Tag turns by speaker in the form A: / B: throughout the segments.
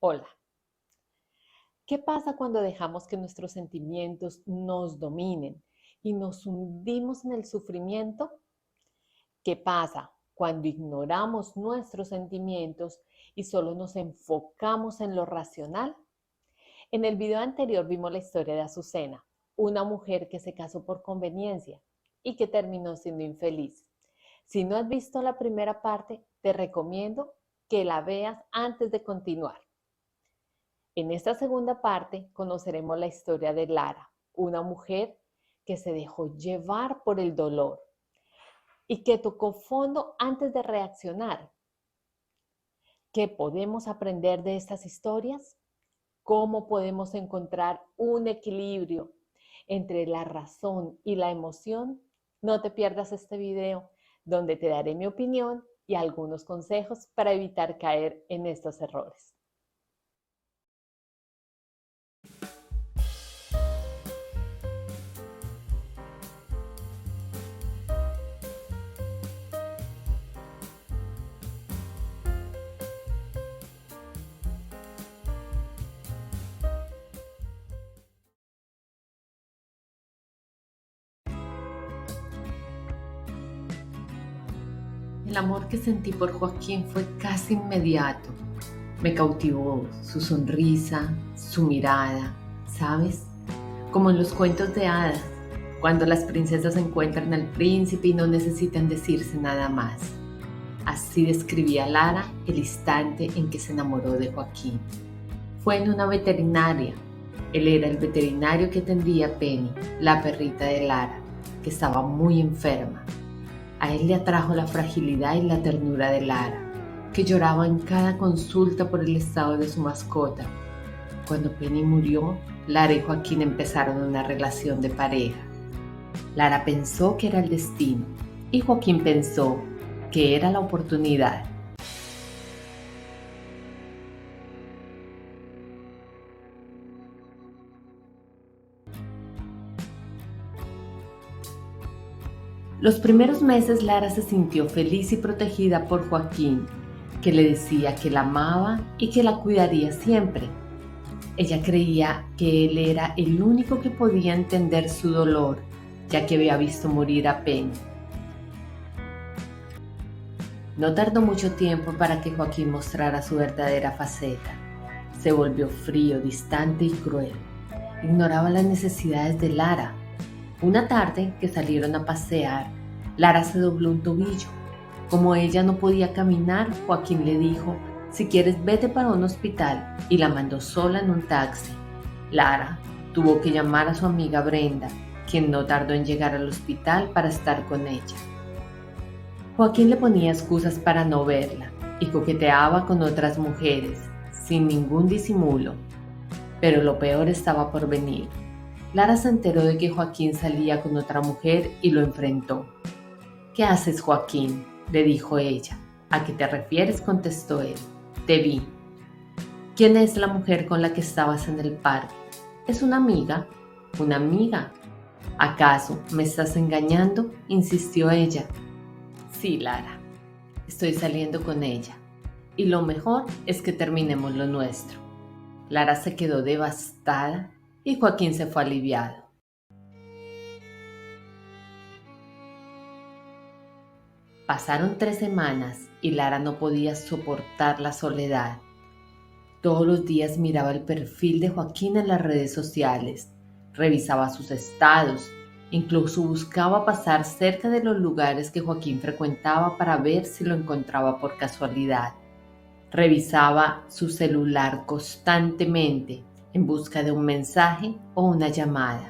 A: Hola. ¿Qué pasa cuando dejamos que nuestros sentimientos nos dominen y nos hundimos en el sufrimiento? ¿Qué pasa cuando ignoramos nuestros sentimientos y solo nos enfocamos en lo racional? En el video anterior vimos la historia de Azucena, una mujer que se casó por conveniencia y que terminó siendo infeliz. Si no has visto la primera parte, te recomiendo que la veas antes de continuar. En esta segunda parte conoceremos la historia de Lara, una mujer que se dejó llevar por el dolor y que tocó fondo antes de reaccionar. ¿Qué podemos aprender de estas historias? ¿Cómo podemos encontrar un equilibrio entre la razón y la emoción? No te pierdas este video donde te daré mi opinión y algunos consejos para evitar caer en estos errores. El amor que sentí por Joaquín fue casi inmediato. Me cautivó su sonrisa, su mirada, ¿sabes? Como en los cuentos de hadas, cuando las princesas encuentran al príncipe y no necesitan decirse nada más. Así describía Lara el instante en que se enamoró de Joaquín. Fue en una veterinaria. Él era el veterinario que atendía a Penny, la perrita de Lara, que estaba muy enferma. A él le atrajo la fragilidad y la ternura de Lara, que lloraba en cada consulta por el estado de su mascota. Cuando Penny murió, Lara y Joaquín empezaron una relación de pareja. Lara pensó que era el destino y Joaquín pensó que era la oportunidad. Los primeros meses Lara se sintió feliz y protegida por Joaquín, que le decía que la amaba y que la cuidaría siempre. Ella creía que él era el único que podía entender su dolor, ya que había visto morir a Penny. No tardó mucho tiempo para que Joaquín mostrara su verdadera faceta. Se volvió frío, distante y cruel. Ignoraba las necesidades de Lara. Una tarde que salieron a pasear, Lara se dobló un tobillo. Como ella no podía caminar, Joaquín le dijo: "Si quieres, vete para un hospital", y la mandó sola en un taxi. Lara tuvo que llamar a su amiga Brenda, quien no tardó en llegar al hospital para estar con ella. Joaquín le ponía excusas para no verla y coqueteaba con otras mujeres, sin ningún disimulo. Pero lo peor estaba por venir. Lara se enteró de que Joaquín salía con otra mujer y lo enfrentó. "¿Qué haces, Joaquín?", le dijo ella. "¿A qué te refieres?", contestó él. "Te vi". "¿Quién es la mujer con la que estabas en el parque?". "Es una amiga". "¿Una amiga? ¿Acaso me estás engañando?", insistió ella. "Sí, Lara, estoy saliendo con ella. Y lo mejor es que terminemos lo nuestro". Lara se quedó devastada y Joaquín se fue aliviado. Pasaron 3 semanas y Lara no podía soportar la soledad. Todos los días miraba el perfil de Joaquín en las redes sociales, revisaba sus estados, incluso buscaba pasar cerca de los lugares que Joaquín frecuentaba para ver si lo encontraba por casualidad. Revisaba su celular constantemente en busca de un mensaje o una llamada,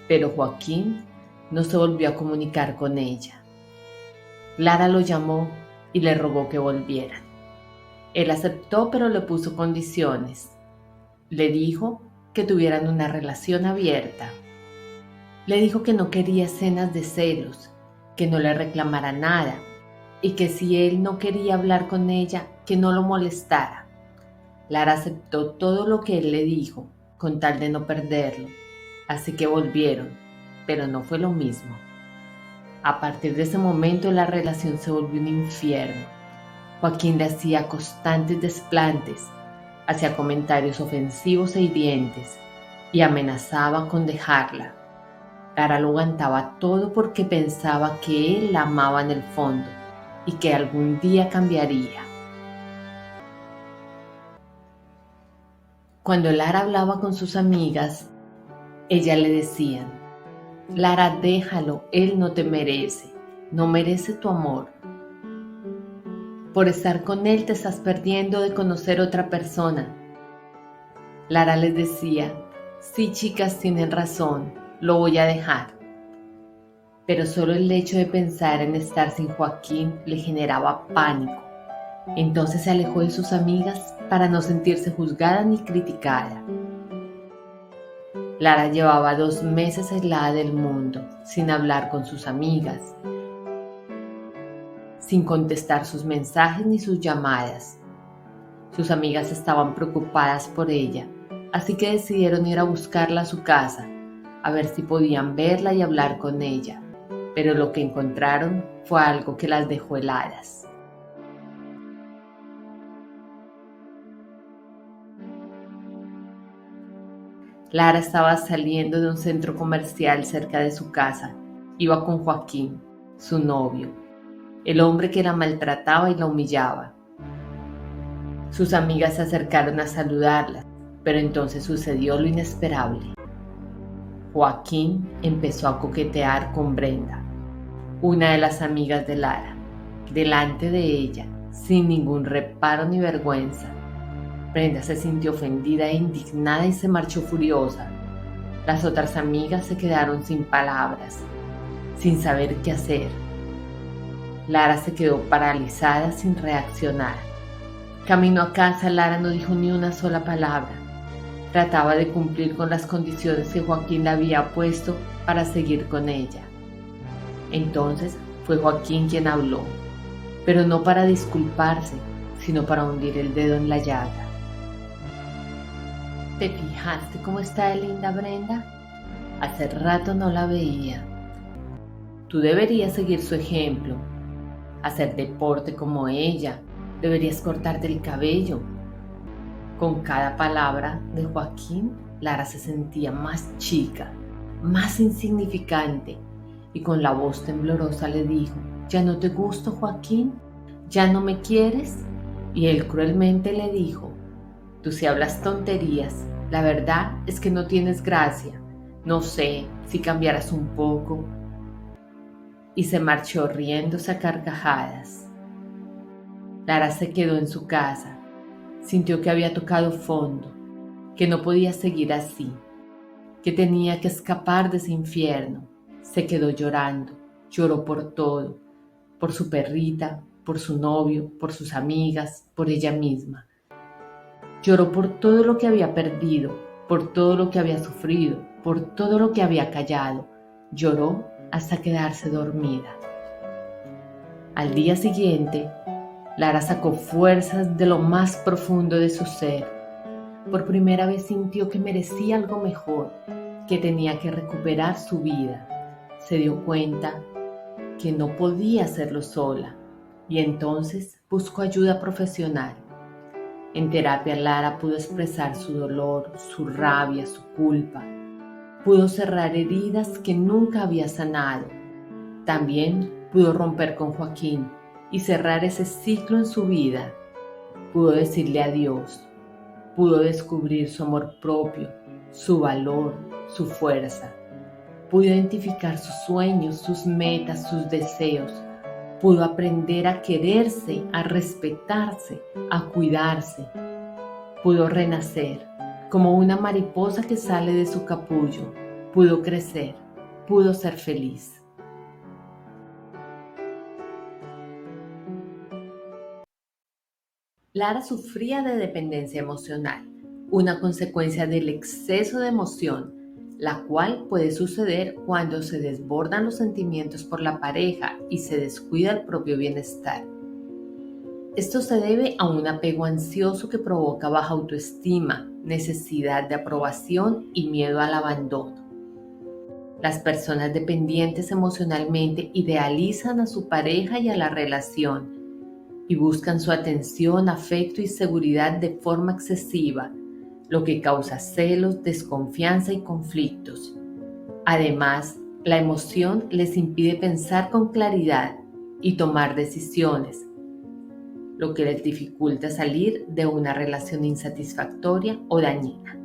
A: pero Joaquín no se volvió a comunicar con ella. Lara lo llamó y le rogó que volvieran. Él aceptó, pero le puso condiciones. Le dijo que tuvieran una relación abierta. Le dijo que no quería escenas de celos, que no le reclamara nada y que si él no quería hablar con ella, que no lo molestara. Lara aceptó todo lo que él le dijo, con tal de no perderlo. Así que volvieron, pero no fue lo mismo. A partir de ese momento la relación se volvió un infierno. Joaquín le hacía constantes desplantes. hacía comentarios ofensivos e hirientes y amenazaba con dejarla. Lara lo aguantaba todo porque pensaba que él la amaba en el fondo y que algún día cambiaría. Cuando Lara hablaba con sus amigas, ellas le decían: Lara, déjalo, él no te merece, no merece tu amor. Por estar con él te estás perdiendo de conocer otra persona. Lara les decía: sí, chicas, tienen razón, lo voy a dejar. Pero solo el hecho de pensar en estar sin Joaquín le generaba pánico. Entonces se alejó de sus amigas para no sentirse juzgada ni criticada. Lara llevaba 2 meses aislada del mundo, sin hablar con sus amigas, sin contestar sus mensajes ni sus llamadas. Sus amigas estaban preocupadas por ella, así que decidieron ir a buscarla a su casa, a ver si podían verla y hablar con ella, pero lo que encontraron fue algo que las dejó heladas. Lara estaba saliendo de un centro comercial cerca de su casa. Iba con Joaquín, su novio, el hombre que la maltrataba y la humillaba. Sus amigas se acercaron a saludarla, pero entonces sucedió lo inesperable. Joaquín empezó a coquetear con Brenda, una de las amigas de Lara, delante de ella, sin ningún reparo ni vergüenza. Brenda se sintió ofendida e indignada y se marchó furiosa. Las otras amigas se quedaron sin palabras, sin saber qué hacer. Lara se quedó paralizada sin reaccionar. Camino a casa, Lara no dijo ni una sola palabra. Trataba de cumplir con las condiciones que Joaquín le había puesto para seguir con ella. Entonces fue Joaquín quien habló, pero no para disculparse, sino para hundir el dedo en la llaga. ¿Te fijaste cómo está de linda Brenda? Hace rato no la veía. Tú deberías seguir su ejemplo, hacer deporte como ella, deberías cortarte el cabello. Con cada palabra de Joaquín, Lara se sentía más chica, más insignificante, y con la voz temblorosa le dijo: ¿ya no te gusto, Joaquín? ¿Ya no me quieres? Y él cruelmente le dijo: tú sí hablas tonterías, la verdad es que no tienes gracia, no sé si cambiaras un poco. Y se marchó riéndose a carcajadas. Lara se quedó en su casa, sintió que había tocado fondo, que no podía seguir así, que tenía que escapar de ese infierno. Se quedó llorando, lloró por todo, por su perrita, por su novio, por sus amigas, por ella misma. Lloró por todo lo que había perdido, por todo lo que había sufrido, por todo lo que había callado. Lloró hasta quedarse dormida. Al día siguiente, Lara sacó fuerzas de lo más profundo de su ser. Por primera vez sintió que merecía algo mejor, que tenía que recuperar su vida. Se dio cuenta que no podía hacerlo sola y entonces buscó ayuda profesional. En terapia, Lara pudo expresar su dolor, su rabia, su culpa. Pudo cerrar heridas que nunca había sanado. También pudo romper con Joaquín y cerrar ese ciclo en su vida. Pudo decirle adiós. Pudo descubrir su amor propio, su valor, su fuerza. Pudo identificar sus sueños, sus metas, sus deseos. Pudo aprender a quererse, a respetarse, a cuidarse. Pudo renacer como una mariposa que sale de su capullo. Pudo crecer, pudo ser feliz. Lara sufría de dependencia emocional, una consecuencia del exceso de emoción, la cual puede suceder cuando se desbordan los sentimientos por la pareja y se descuida el propio bienestar. Esto se debe a un apego ansioso que provoca baja autoestima, necesidad de aprobación y miedo al abandono. Las personas dependientes emocionalmente idealizan a su pareja y a la relación, y buscan su atención, afecto y seguridad de forma excesiva, lo que causa celos, desconfianza y conflictos. Además, la emoción les impide pensar con claridad y tomar decisiones, lo que les dificulta salir de una relación insatisfactoria o dañina.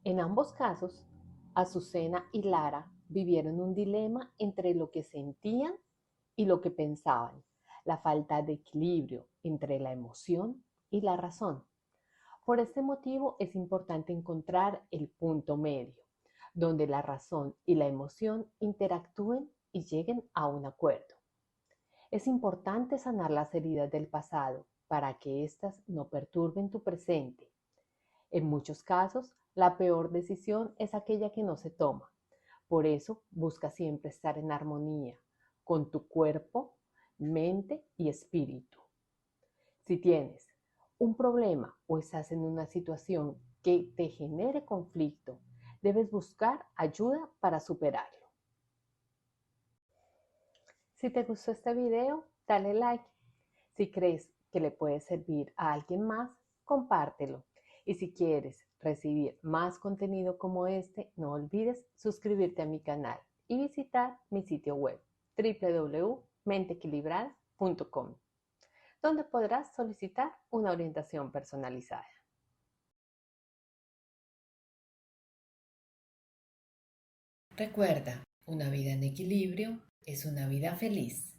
A: En ambos casos, Azucena y Lara vivieron un dilema entre lo que sentían y lo que pensaban, la falta de equilibrio entre la emoción y la razón. Por este motivo es importante encontrar el punto medio, donde la razón y la emoción interactúen y lleguen a un acuerdo. Es importante sanar las heridas del pasado para que éstas no perturben tu presente. En muchos casos, la peor decisión es aquella que no se toma. Por eso, busca siempre estar en armonía con tu cuerpo, mente y espíritu. Si tienes un problema o estás en una situación que te genere conflicto, debes buscar ayuda para superarlo. Si te gustó este video, dale like. Si crees que le puede servir a alguien más, compártelo. Y si quieres recibir más contenido como este, no olvides suscribirte a mi canal y visitar mi sitio web www.menteequilibrada.com, donde podrás solicitar una orientación personalizada. Recuerda, una vida en equilibrio es una vida feliz.